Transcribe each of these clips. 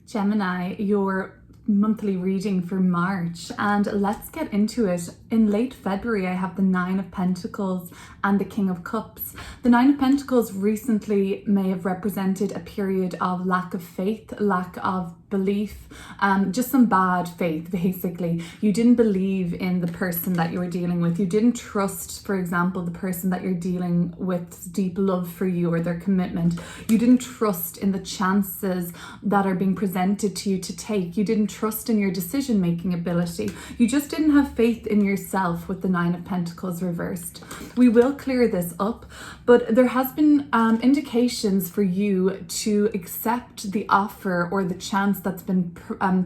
Gemini, your monthly reading for March, and let's get into it. In late February, I have the Nine of Pentacles and the King of Cups. The Nine of Pentacles recently may have represented a period of lack of faith, lack of belief, just some bad faith, basically. You didn't believe in the person that you were dealing with. You didn't trust, for example, the person that you're dealing with's deep love for you or their commitment. You didn't trust in the chances that are being presented to you to take. You didn't trust in your decision-making ability. You just didn't have faith in yourself with the Nine of Pentacles reversed. We will clear this up, but there has been indications for you to accept the offer or the chance that's been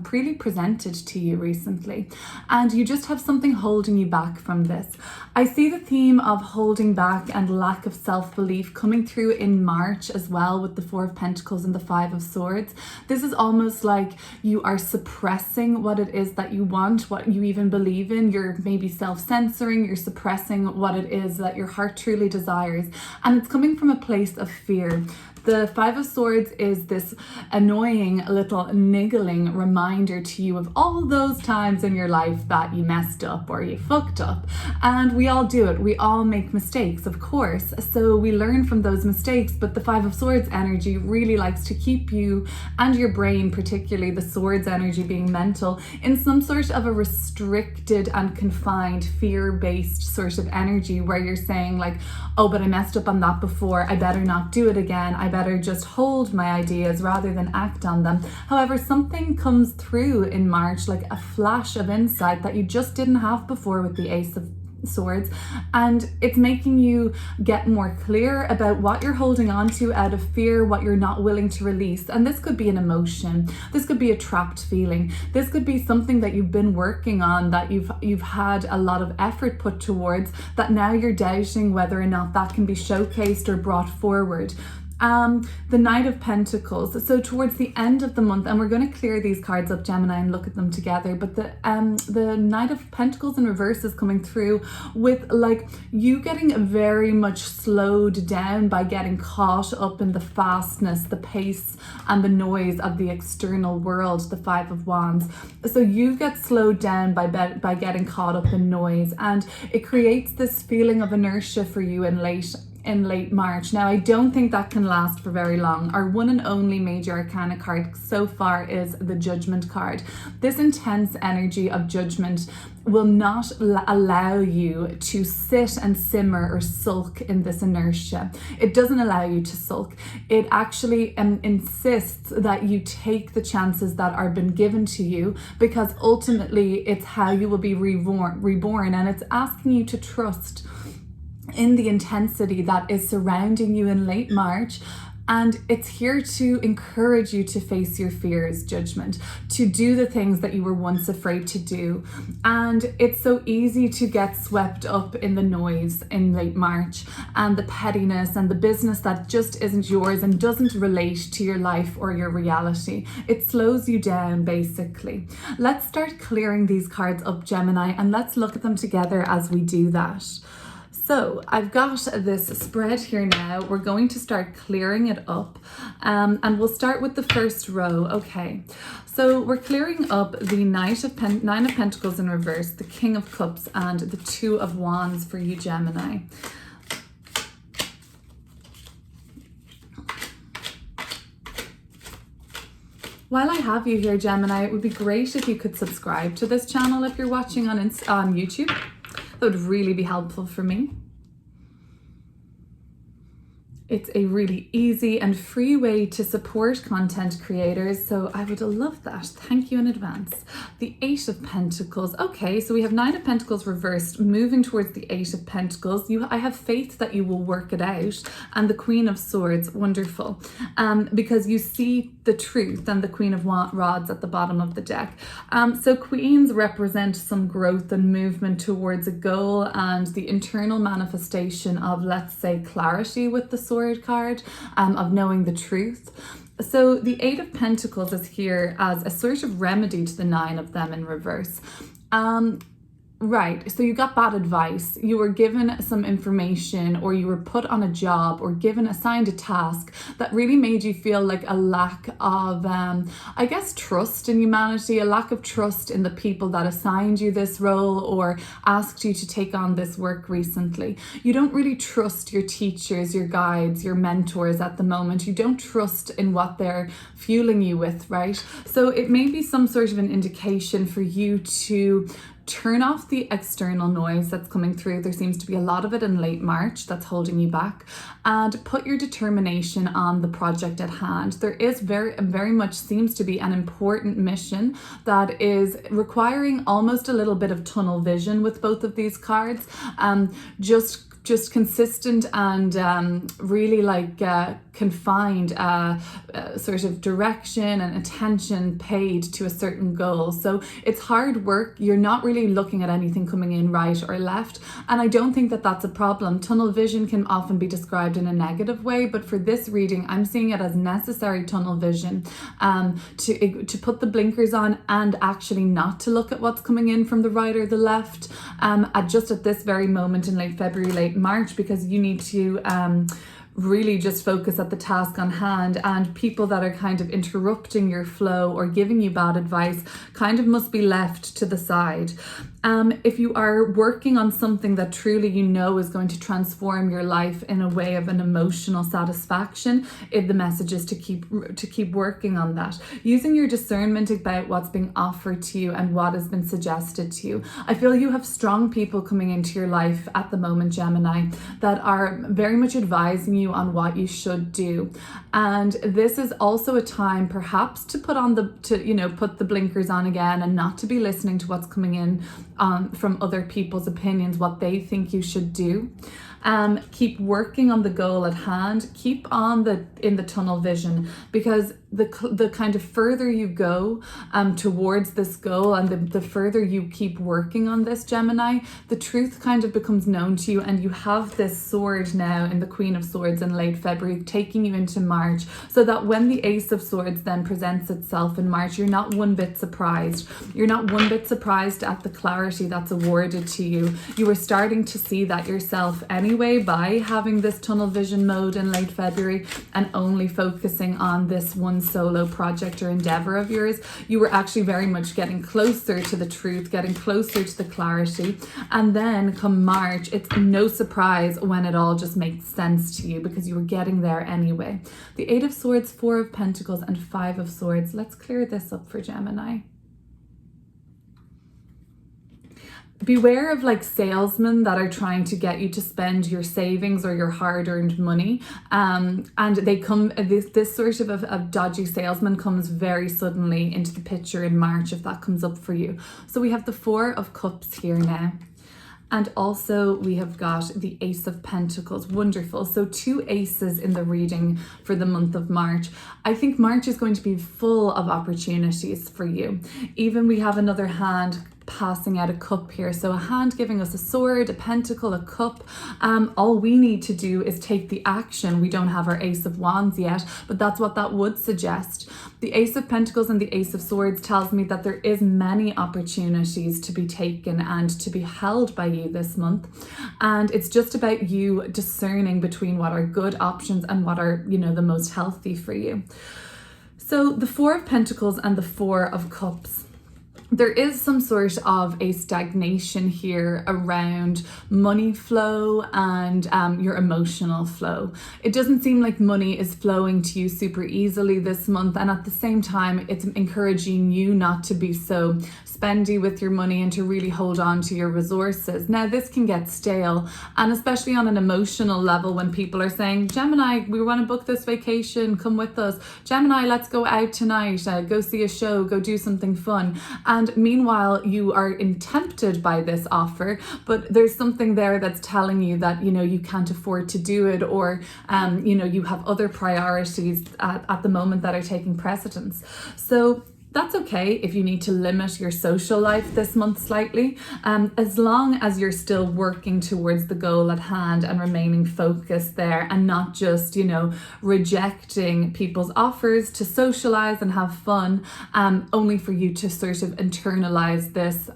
freely presented to you recently, and you just have something holding you back from this. I see the theme of holding back and lack of self-belief coming through in March as well, with the Four of Pentacles and the Five of Swords. This is almost like you are suppressing what it is that you want, what you even believe in. You're maybe self-censoring, you're suppressing what it is that your heart truly desires, and it's coming from a place of fear. The Five of Swords is this annoying little niggling reminder to you of all those times in your life that you messed up or you fucked up. And we all do it. We all make mistakes, of course. So we learn from those mistakes, but the Five of Swords energy really likes to keep you and your brain, particularly the Swords energy being mental, in some sort of a restricted and confined, fear-based sort of energy where you're saying like, oh, but I messed up on that before. I better not do it again. I better just hold my ideas rather than act on them. However, something comes through in March, like a flash of insight that you just didn't have before with the Ace of Swords, and it's making you get more clear about what you're holding on to out of fear, what you're not willing to release. And this could be an emotion, this could be a trapped feeling, this could be something that you've been working on, that you've had a lot of effort put towards, that now you're doubting whether or not that can be showcased or brought forward. The Knight of Pentacles. So towards the end of the month, and we're going to clear these cards up, Gemini, and look at them together, but the Knight of Pentacles in reverse is coming through with like you getting very much slowed down by getting caught up in the fastness, the pace and the noise of the external world, the Five of Wands. So you get slowed down by getting caught up in noise, and it creates this feeling of inertia for you in late March. Now, I don't think that can last for very long. Our one and only major arcana card so far is the Judgment card. This intense energy of judgment will not allow you to sit and simmer or sulk in this inertia. It doesn't allow you to sulk. It actually insists that you take the chances that are been given to you, because ultimately it's how you will be reborn, and it's asking you to trust in the intensity that is surrounding you in late March. And it's here to encourage you to face your fears, Judgment, to do the things that you were once afraid to do. And it's so easy to get swept up in the noise in late March and the pettiness and the business that just isn't yours and doesn't relate to your life or your reality. It slows you down, basically. Let's start clearing these cards up, Gemini, and let's look at them together as we do that. So I've got this spread here now. We're going to start clearing it up, and we'll start with the first row. Okay, so we're clearing up the Nine of Pentacles in reverse, the King of Cups, and the Two of Wands for you, Gemini. While I have you here, Gemini, it would be great if you could subscribe to this channel if you're watching on YouTube. That would really be helpful for me. It's a really easy and free way to support content creators, so I would love that. Thank you in advance. The Eight of Pentacles. Okay, so we have Nine of Pentacles reversed, moving towards the Eight of Pentacles. I have faith that you will work it out. And the Queen of Swords, wonderful. Because you see the truth, and the Queen of Rods at the bottom of the deck. So Queens represent some growth and movement towards a goal and the internal manifestation of, let's say, clarity with the Sword card, of knowing the truth. So the Eight of Pentacles is here as a sort of remedy to the Nine of them in reverse. Right. So you got bad advice. You were given some information, or you were put on a job or assigned a task that really made you feel like a lack of, I guess, trust in humanity, a lack of trust in the people that assigned you this role or asked you to take on this work recently. You don't really trust your teachers, your guides, your mentors at the moment. You don't trust in what they're fueling you with, right? So it may be some sort of an indication for you to turn off the external noise that's coming through. There seems to be a lot of it in late March that's holding you back, and put your determination on the project at hand. There is very much seems to be an important mission that is requiring almost a little bit of tunnel vision with both of these cards. Just consistent and really like confined sort of direction and attention paid to a certain goal. So it's hard work. You're not really looking at anything coming in right or left, and I don't think that that's a problem. Tunnel vision can often be described in a negative way, but for this reading I'm seeing it as necessary tunnel vision, to put the blinkers on and actually not to look at what's coming in from the right or the left at this very moment in late February, late March, because you need to really just focus at the task on hand, and people that are kind of interrupting your flow or giving you bad advice kind of must be left to the side. If you are working on something that truly you know is going to transform your life in a way of an emotional satisfaction, the message is to keep working on that, using your discernment about what's being offered to you and what has been suggested to you. I feel you have strong people coming into your life at the moment, Gemini, that are very much advising you on what you should do. And this is also a time perhaps to put the blinkers on again and not to be listening to what's coming in from other people's opinions, what they think you should do. Keep working on the goal at hand. Keep on in the tunnel vision, because the kind of further you go towards this goal, and the further you keep working on this, Gemini, the truth kind of becomes known to you, and you have this sword now in the Queen of Swords in late February taking you into March, so that when the Ace of Swords then presents itself in March, you're not one bit surprised. You're not one bit surprised at the clarity that's awarded to you. You are starting to see that yourself anyway by having this tunnel vision mode in late February and only focusing on this one solo project or endeavor of yours. You were actually very much getting closer to the truth, getting closer to the clarity. And then come March, it's no surprise when it all just makes sense to you, because you were getting there anyway. The Eight of Swords, Four of Pentacles, and Five of Swords. Let's clear this up for Gemini. Beware of like salesmen that are trying to get you to spend your savings or your hard-earned money, and they come, this sort of a dodgy salesman comes very suddenly into the picture in March, if that comes up for you. So we have the Four of Cups here now. And also we have got the Ace of Pentacles. Wonderful. So two aces in the reading for the month of March. I think March is going to be full of opportunities for you. Even we have another hand passing out a cup here. So a hand giving us a sword, a pentacle, a cup. All we need to do is take the action. We don't have our Ace of Wands yet, but that's what that would suggest. The Ace of Pentacles and the Ace of Swords tells me that there is many opportunities to be taken and to be held by you this month. And it's just about you discerning between what are good options and what are, the most healthy for you. So the Four of Pentacles and the Four of Cups. There is some sort of a stagnation here around money flow and your emotional flow. It doesn't seem like money is flowing to you super easily this month, and at the same time it's encouraging you not to be so spendy with your money and to really hold on to your resources. Now this can get stale, and especially on an emotional level when people are saying, Gemini, we want to book this vacation, come with us. Gemini, let's go out tonight, go see a show, go do something fun. And meanwhile, you are tempted by this offer, but there's something there that's telling you that, you can't afford to do it, or, you have other priorities at the moment that are taking precedence. So That's okay if you need to limit your social life this month slightly, as long as you're still working towards the goal at hand and remaining focused there, and not just, rejecting people's offers to socialize and have fun, only for you to sort of internalize this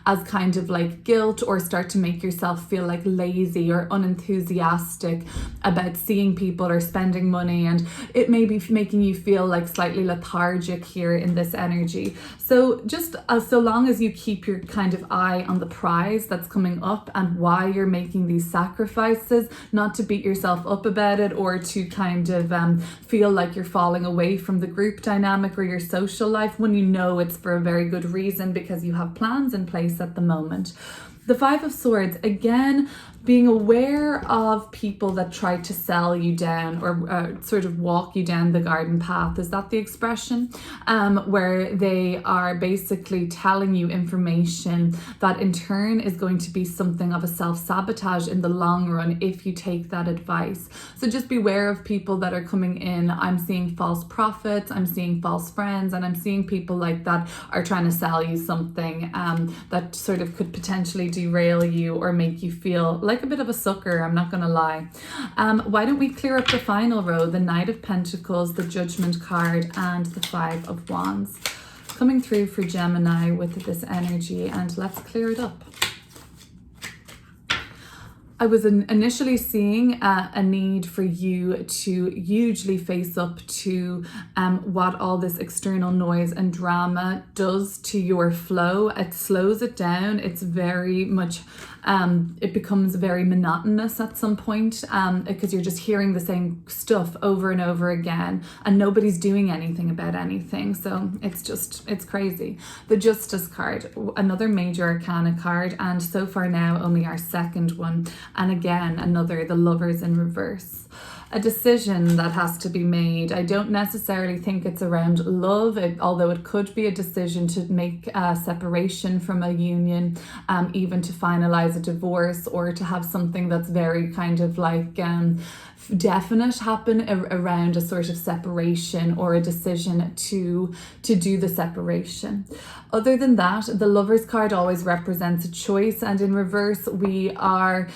as kind of like guilt, or start to make yourself feel like lazy or unenthusiastic about seeing people or spending money, and it may be making you feel like slightly lethargic here in this energy. So just so long as you keep your kind of eye on the prize that's coming up and why you're making these sacrifices, not to beat yourself up about it or to kind of feel like you're falling away from the group dynamic or your social life, when you know it's for a very good reason, because you have plans in place at the moment. The Five of Swords, again, being aware of people that try to sell you down or sort of walk you down the garden path. Is that the expression? Where they are basically telling you information that in turn is going to be something of a self-sabotage in the long run if you take that advice. So just beware of people that are coming in. I'm seeing false prophets, I'm seeing false friends, and I'm seeing people like that are trying to sell you something that sort of could potentially derail you or make you feel like a bit of a sucker, I'm not gonna lie. Why don't we clear up the final row, the Knight of Pentacles, the Judgment card, and the Five of Wands coming through for Gemini with this energy, and let's clear it up. I was initially seeing a need for you to hugely face up to what all this external noise and drama does to your flow. It slows it down. It's very much, it becomes very monotonous at some point because you're just hearing the same stuff over and over again and nobody's doing anything about anything. So it's crazy. The Justice card, another major arcana card, and so far now only our second one. And again, the Lovers in reverse. A decision that has to be made. I don't necessarily think it's around love, although it could be a decision to make a separation from a union, even to finalize a divorce, or to have something that's very kind of like definite happen around a sort of separation, or a decision to do the separation. Other than that, the Lovers card always represents a choice, and in reverse we are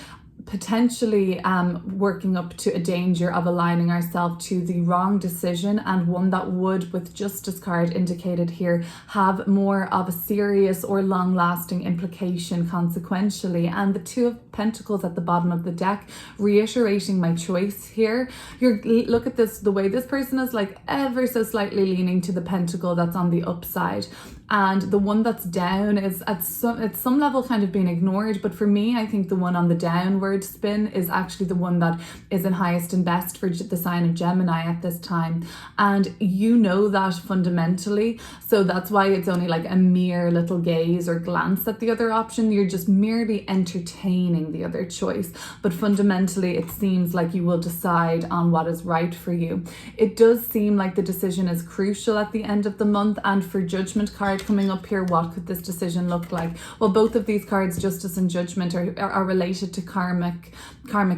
potentially working up to a danger of aligning ourselves to the wrong decision, and one that would, with Justice card indicated here, have more of a serious or long-lasting implication consequentially. And the Two of Pentacles at the bottom of the deck, reiterating my choice here. Look at this, the way this person is like ever so slightly leaning to the pentacle that's on the upside, and the one that's down is at some level kind of being ignored. But for me, I think the one on the downward spin is actually the one that is in highest and best for the sign of Gemini at this time, and you know that fundamentally, so that's why it's only like a mere little gaze or glance at the other option. You're just merely entertaining the other choice, but fundamentally it seems like you will decide on what is right for you. It does seem like the decision is crucial at the end of the month. And for Judgment card coming up here, what could this decision look like? Well, both of these cards, Justice and Judgment, are related to karmic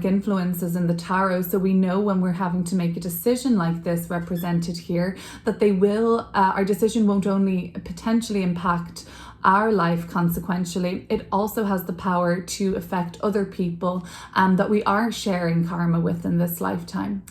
influences in the tarot. So we know when we're having to make a decision like this, represented here, that they will our decision won't only potentially impact our life consequentially, it also has the power to affect other people that we are sharing karma with in this lifetime.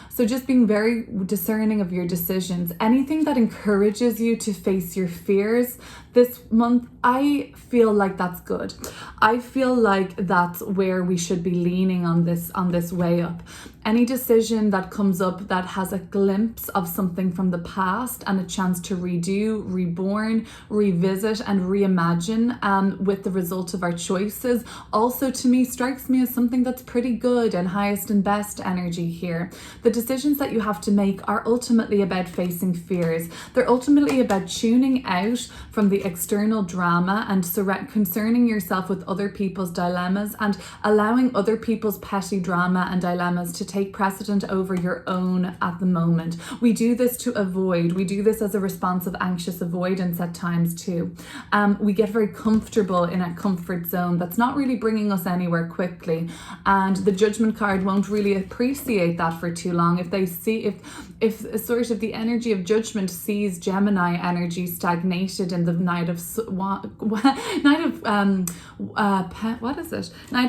So just being very discerning of your decisions. Anything that encourages you to face your fears this month, I feel like that's good. I feel like that's where we should be leaning on this way up. Any decision that comes up that has a glimpse of something from the past and a chance to redo, reborn, revisit and reimagine with the result of our choices, also to me strikes me as something that's pretty good and highest and best energy here. The decisions that you have to make are ultimately about facing fears. They're ultimately about tuning out from the external drama and concerning yourself with other people's dilemmas and allowing other people's petty drama and dilemmas to take precedent over your own at the moment. We do this we do this as a response of anxious avoidance at times too. We get very comfortable in a comfort zone that's not really bringing us anywhere quickly, and the Judgment card won't really appreciate that for too long. If if sort of the energy of judgment sees Gemini energy stagnated in the Knight of Knight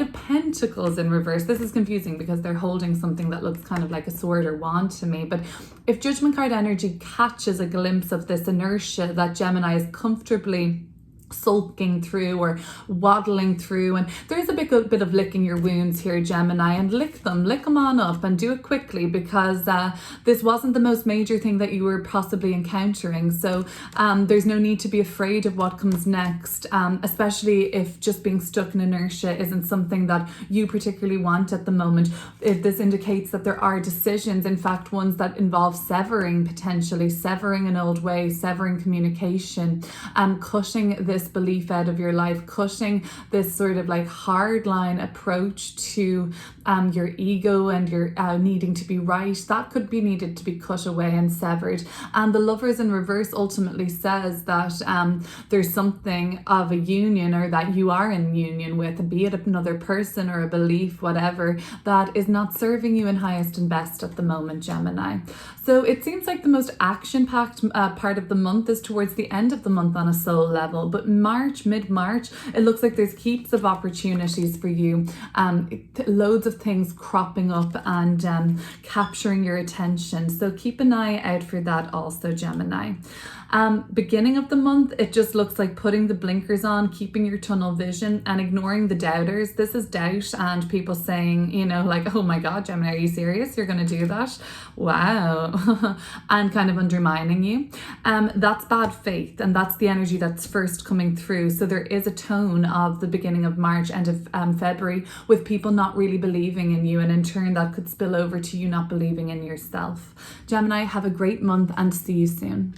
of Pentacles in reverse. This is confusing because they're holding something that looks kind of like a sword or wand to me. But if Judgment card energy catches a glimpse of this inertia that Gemini is comfortably sulking through or waddling through, and there's a bit of licking your wounds here, Gemini, and lick them on up and do it quickly, because this wasn't the most major thing that you were possibly encountering. So there's no need to be afraid of what comes next, especially if just being stuck in inertia isn't something that you particularly want at the moment. If this indicates that there are decisions, in fact ones that involve potentially severing an old way, severing communication, cutting this belief out of your life, cutting this sort of like hardline approach to your ego and your needing to be right. That could be needed to be cut away and severed. And the Lovers in reverse ultimately says that there's something of a union, or that you are in union with, be it another person or a belief, whatever, that is not serving you in highest and best at the moment, Gemini. So it seems like the most action-packed part of the month is towards the end of the month on a soul level. But mid-March, it looks like there's heaps of opportunities for you, loads of things cropping up and capturing your attention. So keep an eye out for that also, Gemini. Beginning of the month, it just looks like putting the blinkers on, keeping your tunnel vision and ignoring the doubters. This is doubt and people saying, you know, like, oh my God, Gemini, are you serious? You're going to do that? Wow. And kind of undermining you. That's bad faith, and that's the energy that's first coming through. So there is a tone of the beginning of March, end of February, with people not really believing in you, and in turn that could spill over to you not believing in yourself. Gemini, have a great month and see you soon.